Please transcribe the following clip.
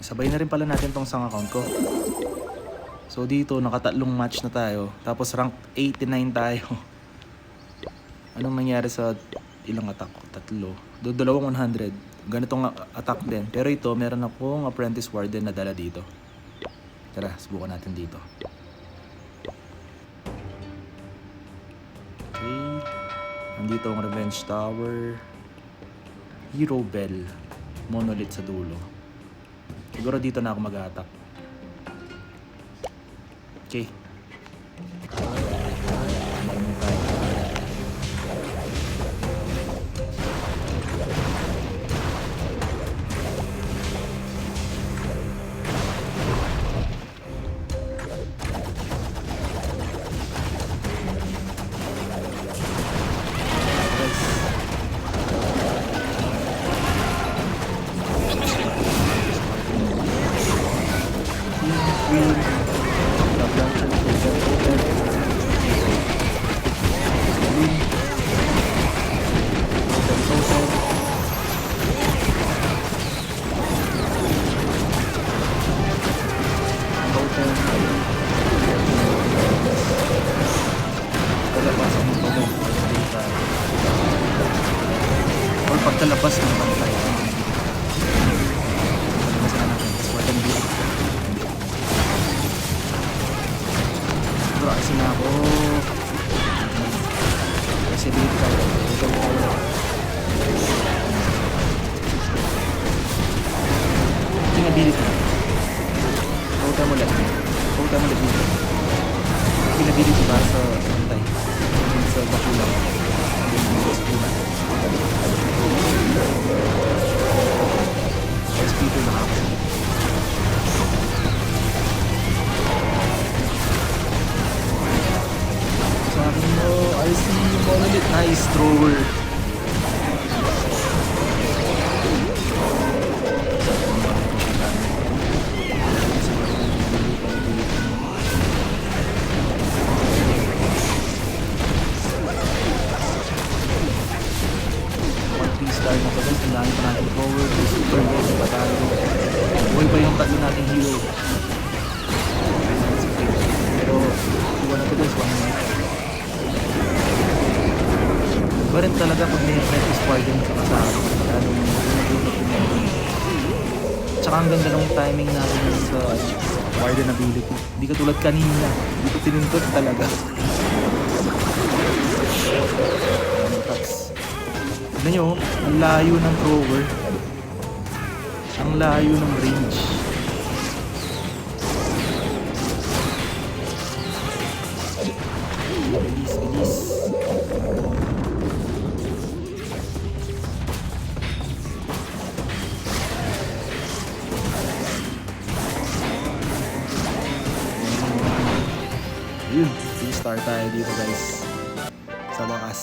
Sabay na rin pala natin tong sang account ko. So dito, nakatatlong match na tayo. Tapos rank 89 tayo. Anong nangyari sa ilang attack ko? Tatlo. Dalawang 100. Ganitong attack din. Pero ito, meron akong Apprentice Warden na dala dito. Tara, subukan natin dito. Okay. Nandito ang Revenge Tower. Hero Bell. Monolith sa dulo. Siguro dito na ako mag-attack. Okay. Or pagkalabas ng bantay. Pagkalabas na natin. Sword and beat. Siguro kasi na ako. Kasi dito tayo. Dito tayo. Yung ability. Pauta mo lang. Pauta mo lang dito. Yung ability para sa bantay. Sa bakulang. SP2 nakakasakit. Sa akin mo, I see Monolith. Nice thrower. Start na pala, ang dami pa natin forward, super gold, patalo. Buhay pa yung tatlo nating hero. Pero, iwan na to guys, 1 minute. Iba rin talaga pag may Apprentice Warden sa kasama. Lalong nagulat yung tsaka ang ganda ng timing natin sa Warden ability. Hindi katulad kanina, hindi ko pinindot talaga. Tignan nyo, ang layo ng thrower. Ang layo ng range. Bilis, bilis. Yun, 3-star tayo dito guys. Sa wakas.